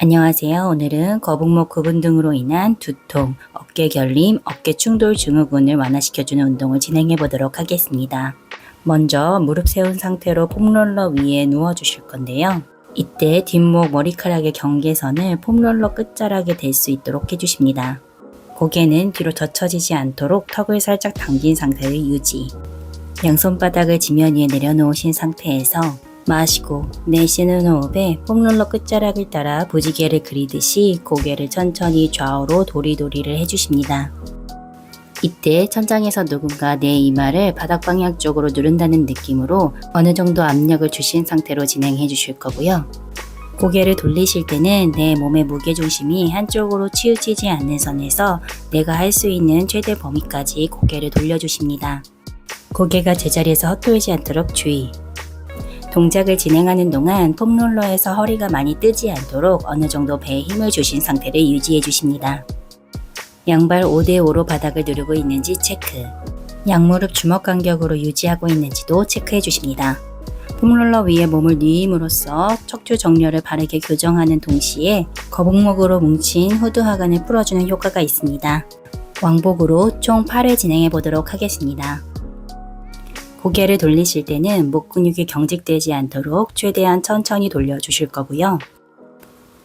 안녕하세요. 오늘은 거북목 구분 등으로 인한 두통, 어깨 결림, 어깨 충돌 증후군을 완화시켜주는 운동을 진행해 보도록 하겠습니다. 먼저 무릎 세운 상태로 폼롤러 위에 누워 주실 건데요. 이때 뒷목 머리카락의 경계선을 폼롤러 끝자락에 댈 수 있도록 해주십니다. 고개는 뒤로 젖혀지지 않도록 턱을 살짝 당긴 상태를 유지. 양손바닥을 지면 위에 내려놓으신 상태에서 마시고 내쉬는 호흡에 폼롤러 끝자락을 따라 부지개를 그리듯이 고개를 천천히 좌우로 도리도리를 해주십니다. 이때 천장에서 누군가 내 이마를 바닥 방향 쪽으로 누른다는 느낌으로 어느 정도 압력을 주신 상태로 진행해 주실 거고요. 고개를 돌리실 때는 내 몸의 무게중심이 한쪽으로 치우치지 않는 선에서 내가 할 수 있는 최대 범위까지 고개를 돌려주십니다. 고개가 제자리에서 헛돌지 않도록 주의. 동작을 진행하는 동안 폼롤러에서 허리가 많이 뜨지 않도록 어느 정도 배에 힘을 주신 상태를 유지해 주십니다. 양발 5대5로 바닥을 누르고 있는지 체크. 양무릎 주먹 간격으로 유지하고 있는지도 체크해 주십니다. 폼롤러 위에 몸을 누임으로써 척추 정렬을 바르게 교정하는 동시에 거북목으로 뭉친 후두 하관을 풀어주는 효과가 있습니다. 왕복으로 총 8회 진행해 보도록 하겠습니다. 고개를 돌리실 때는 목 근육이 경직되지 않도록 최대한 천천히 돌려주실 거고요.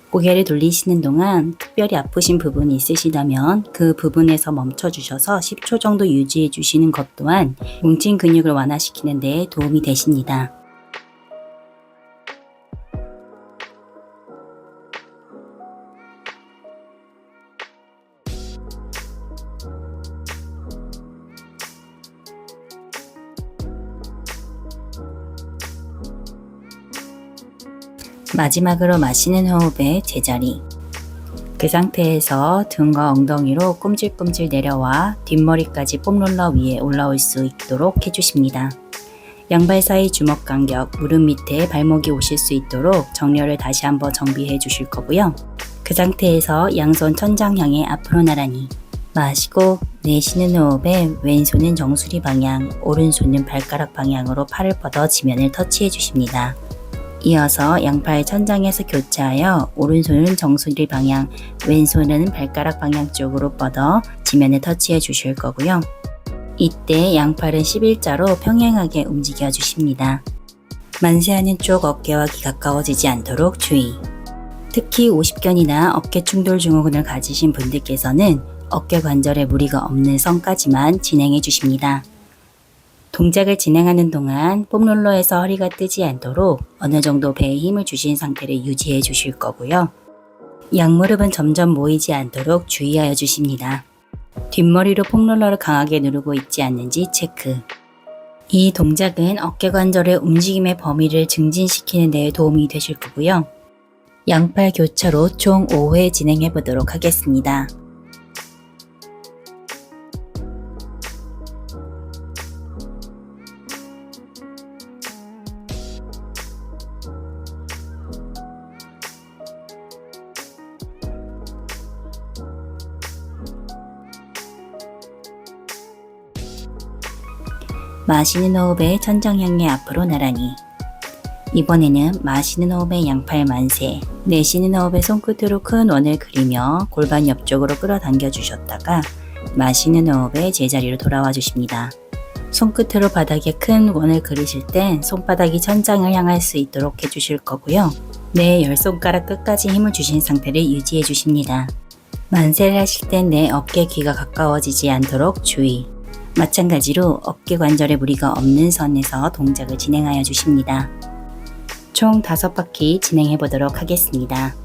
고개를 돌리시는 동안 특별히 아프신 부분이 있으시다면 그 부분에서 멈춰주셔서 10초 정도 유지해 주시는 것 또한 뭉친 근육을 완화시키는 데 도움이 되십니다. 마지막으로 마시는 호흡에 제자리. 그 상태에서 등과 엉덩이로 꿈질꿈질 내려와 뒷머리까지 폼롤러 위에 올라올 수 있도록 해주십니다. 양발 사이 주먹 간격, 무릎 밑에 발목이 오실 수 있도록 정렬을 다시 한번 정비해 주실 거고요. 그 상태에서 양손 천장 향해 앞으로 나란히. 마시고 내쉬는 호흡에 왼손은 정수리 방향, 오른손은 발가락 방향으로 팔을 뻗어 지면을 터치해 주십니다. 이어서 양팔 천장에서 교차하여 오른손은 정수리 방향, 왼손은 발가락 방향 쪽으로 뻗어 지면에 터치해 주실 거고요. 이때 양팔은 11자로 평행하게 움직여 주십니다. 만세하는 쪽 어깨와 귀 가까워지지 않도록 주의. 특히 오십견이나 어깨 충돌 증후군을 가지신 분들께서는 어깨 관절에 무리가 없는 선까지만 진행해 주십니다. 동작을 진행하는 동안 폼롤러에서 허리가 뜨지 않도록 어느 정도 배에 힘을 주신 상태를 유지해 주실 거고요. 양무릎은 점점 모이지 않도록 주의하여 주십니다. 뒷머리로 폼롤러를 강하게 누르고 있지 않는지 체크. 이 동작은 어깨 관절의 움직임의 범위를 증진시키는 데 도움이 되실 거고요. 양팔 교차로 총 5회 진행해 보도록 하겠습니다. 마시는 호흡에 천장 향해 앞으로 나란히. 이번에는 마시는 호흡에 양팔 만세, 내쉬는 호흡에 손끝으로 큰 원을 그리며 골반 옆쪽으로 끌어당겨 주셨다가 마시는 호흡에 제자리로 돌아와 주십니다. 손끝으로 바닥에 큰 원을 그리실 땐 손바닥이 천장을 향할 수 있도록 해주실 거고요. 내 10손가락 끝까지 힘을 주신 상태를 유지해 주십니다. 만세를 하실 땐 내 어깨 귀가 가까워지지 않도록 주의. 마찬가지로 어깨 관절에 무리가 없는 선에서 동작을 진행하여 주십니다. 총 5바퀴 진행해 보도록 하겠습니다.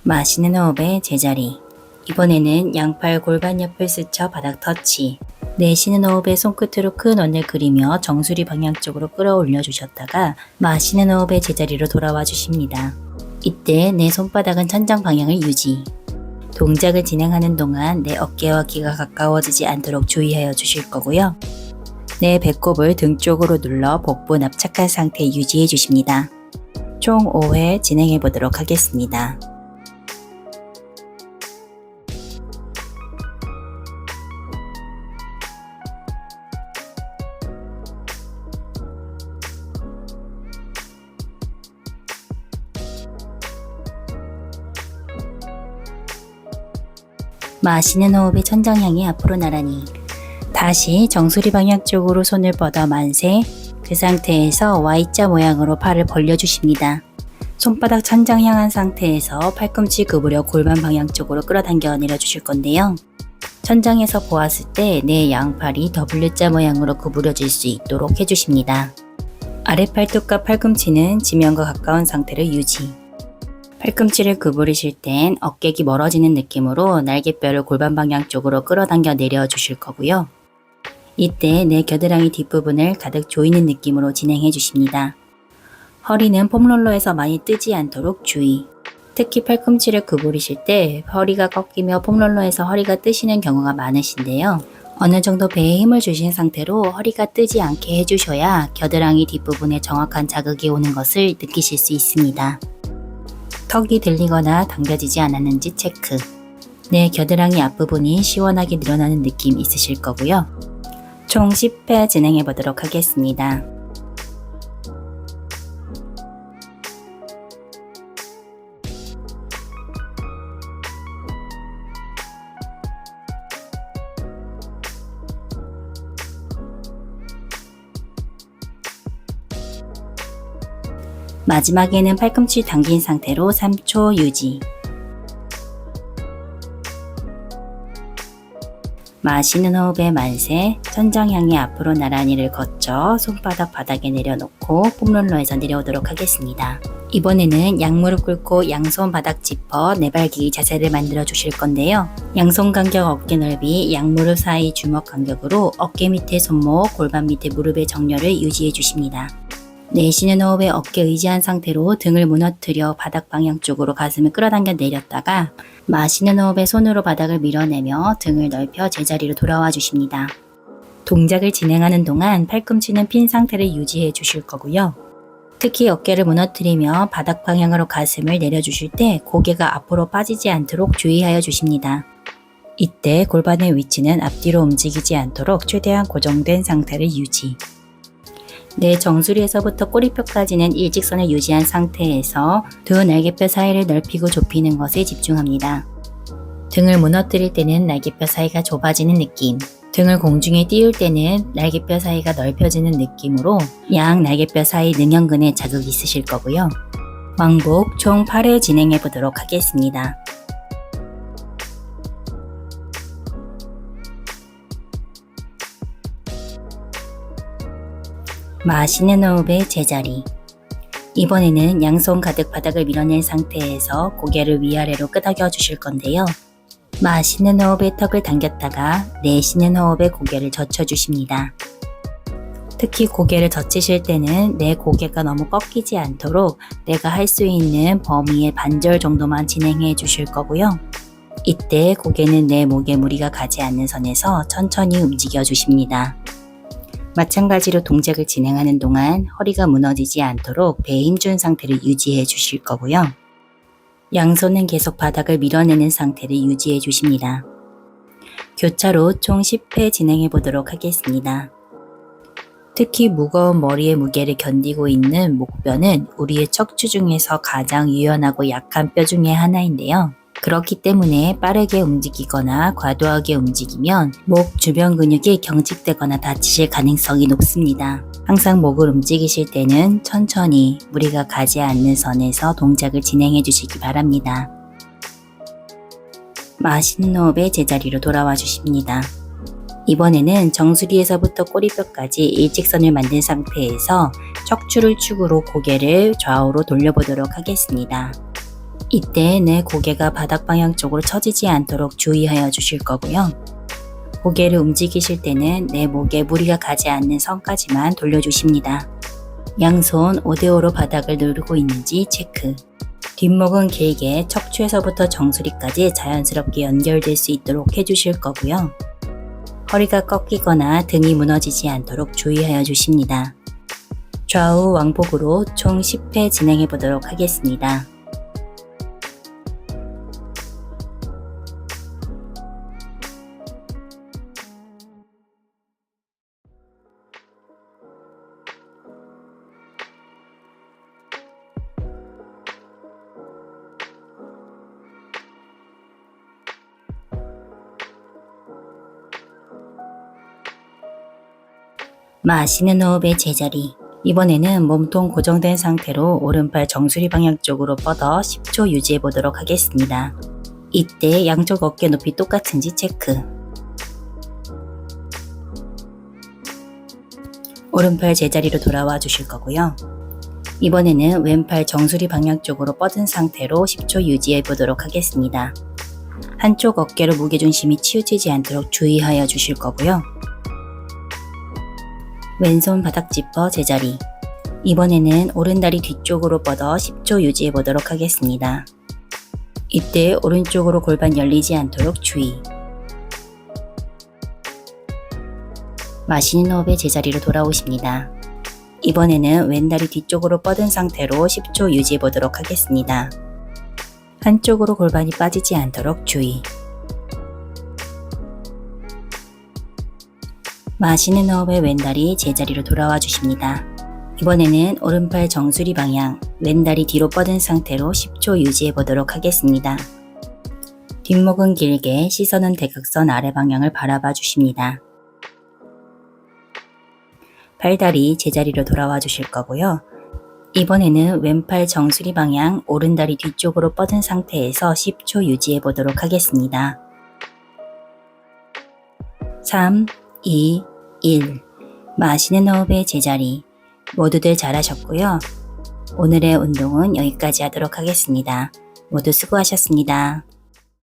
마시는 호흡에 제자리. 이번에는 양팔 골반 옆을 스쳐 바닥 터치. 내쉬는 호흡에 손끝으로 큰 원을 그리며 정수리 방향 쪽으로 끌어올려 주셨다가 마시는 호흡에 제자리로 돌아와 주십니다. 이때 내 손바닥은 천장 방향을 유지. 동작을 진행하는 동안 내 어깨와 귀가 가까워지지 않도록 주의하여 주실 거고요. 내 배꼽을 등 쪽으로 눌러 복부 납작한 상태 유지해 주십니다. 총 5회 진행해 보도록 하겠습니다. 마시는 호흡에 천장향이 앞으로 나란히. 다시 정수리 방향 쪽으로 손을 뻗어 만세. 그 상태에서 Y자 모양으로 팔을 벌려주십니다. 손바닥 천장 향한 상태에서 팔꿈치 구부려 골반 방향 쪽으로 끌어당겨 내려주실 건데요. 천장에서 보았을 때 내 양팔이 W자 모양으로 구부려질 수 있도록 해주십니다. 아래 팔뚝과 팔꿈치는 지면과 가까운 상태를 유지. 팔꿈치를 구부리실 땐 어깨기 멀어지는 느낌으로 날개뼈를 골반 방향 쪽으로 끌어당겨 내려주실 거고요. 이때 내 겨드랑이 뒷부분을 가득 조이는 느낌으로 진행해 주십니다. 허리는 폼롤러에서 많이 뜨지 않도록 주의. 특히 팔꿈치를 구부리실 때 허리가 꺾이며 폼롤러에서 허리가 뜨시는 경우가 많으신데요. 어느 정도 배에 힘을 주신 상태로 허리가 뜨지 않게 해주셔야 겨드랑이 뒷부분에 정확한 자극이 오는 것을 느끼실 수 있습니다. 턱이 들리거나 당겨지지 않았는지 체크. 내 겨드랑이 앞부분이 시원하게 늘어나는 느낌 있으실 거고요. 총 10회 진행해 보도록 하겠습니다. 마지막에는 팔꿈치 당긴 상태로 3초 유지. 마시는 호흡에 만세, 천장 향해 앞으로 나란히를 거쳐 손바닥 바닥에 내려놓고 폼롤러에서 내려오도록 하겠습니다. 이번에는 양무릎 꿇고 양손 바닥 짚어 내발기기 자세를 만들어 주실 건데요. 양손 간격 어깨 넓이, 양무릎 사이 주먹 간격으로 어깨 밑에 손목, 골반 밑에 무릎의 정렬을 유지해 주십니다. 내쉬는 호흡에 어깨 의지한 상태로 등을 무너뜨려 바닥 방향 쪽으로 가슴을 끌어당겨 내렸다가 마시는 호흡에 손으로 바닥을 밀어내며 등을 넓혀 제자리로 돌아와 주십니다. 동작을 진행하는 동안 팔꿈치는 핀 상태를 유지해 주실 거고요. 특히 어깨를 무너뜨리며 바닥 방향으로 가슴을 내려주실 때 고개가 앞으로 빠지지 않도록 주의하여 주십니다. 이때 골반의 위치는 앞뒤로 움직이지 않도록 최대한 고정된 상태를 유지. 내 정수리에서부터 꼬리뼈까지는 일직선을 유지한 상태에서 두 날개뼈 사이를 넓히고 좁히는 것에 집중합니다. 등을 무너뜨릴 때는 날개뼈 사이가 좁아지는 느낌, 등을 공중에 띄울 때는 날개뼈 사이가 넓혀지는 느낌으로 양 날개뼈 사이 능형근에 자극이 있으실 거고요. 왕복 총 8회 진행해 보도록 하겠습니다. 마시는 호흡의 제자리. 이번에는 양손 가득 바닥을 밀어낸 상태에서 고개를 위아래로 끄덕여 주실 건데요. 마시는 호흡에 턱을 당겼다가 내쉬는 호흡에 고개를 젖혀 주십니다. 특히 고개를 젖히실 때는 내 고개가 너무 꺾이지 않도록 내가 할 수 있는 범위의 반절 정도만 진행해 주실 거고요. 이때 고개는 내 목에 무리가 가지 않는 선에서 천천히 움직여 주십니다. 마찬가지로 동작을 진행하는 동안 허리가 무너지지 않도록 배에 힘준 상태를 유지해 주실 거고요. 양손은 계속 바닥을 밀어내는 상태를 유지해 주십니다. 교차로 총 10회 진행해 보도록 하겠습니다. 특히 무거운 머리의 무게를 견디고 있는 목뼈는 우리의 척추 중에서 가장 유연하고 약한 뼈 중에 하나인데요. 그렇기 때문에 빠르게 움직이거나 과도하게 움직이면 목 주변 근육이 경직되거나 다치실 가능성이 높습니다. 항상 목을 움직이실 때는 천천히 무리가 가지 않는 선에서 동작을 진행해 주시기 바랍니다. 마시는 호흡에 제자리로 돌아와 주십니다. 이번에는 정수리에서부터 꼬리뼈까지 일직선을 만든 상태에서 척추를 축으로 고개를 좌우로 돌려보도록 하겠습니다. 이때 내 고개가 바닥 방향 쪽으로 처지지 않도록 주의하여 주실 거고요. 고개를 움직이실 때는 내 목에 무리가 가지 않는 선까지만 돌려주십니다. 양손 5대5로 바닥을 누르고 있는지 체크. 뒷목은 길게 척추에서부터 정수리까지 자연스럽게 연결될 수 있도록 해주실 거고요. 허리가 꺾이거나 등이 무너지지 않도록 주의하여 주십니다. 좌우 왕복으로 총 10회 진행해 보도록 하겠습니다. 마시는 호흡의 제자리. 이번에는 몸통 고정된 상태로 오른팔 정수리 방향 쪽으로 뻗어 10초 유지해 보도록 하겠습니다. 이때 양쪽 어깨 높이 똑같은지 체크. 오른팔 제자리로 돌아와 주실 거고요. 이번에는 왼팔 정수리 방향 쪽으로 뻗은 상태로 10초 유지해 보도록 하겠습니다. 한쪽 어깨로 무게중심이 치우치지 않도록 주의하여 주실 거고요. 왼손 바닥 짚어 제자리. 이번에는 오른다리 뒤쪽으로 뻗어 10초 유지해 보도록 하겠습니다. 이때 오른쪽으로 골반 열리지 않도록 주의. 마시는 호흡에 제자리로 돌아오십니다. 이번에는 왼다리 뒤쪽으로 뻗은 상태로 10초 유지해 보도록 하겠습니다. 한쪽으로 골반이 빠지지 않도록 주의. 마시는 호흡에 왼다리 제자리로 돌아와 주십니다. 이번에는 오른팔 정수리 방향, 왼다리 뒤로 뻗은 상태로 10초 유지해 보도록 하겠습니다. 뒷목은 길게, 시선은 대각선 아래 방향을 바라봐 주십니다. 팔다리 제자리로 돌아와 주실 거고요. 이번에는 왼팔 정수리 방향, 오른다리 뒤쪽으로 뻗은 상태에서 10초 유지해 보도록 하겠습니다. 3, 2, 1. 마시는 호흡의 제자리. 모두들 잘하셨고요. 오늘의 운동은 여기까지 하도록 하겠습니다. 모두 수고하셨습니다.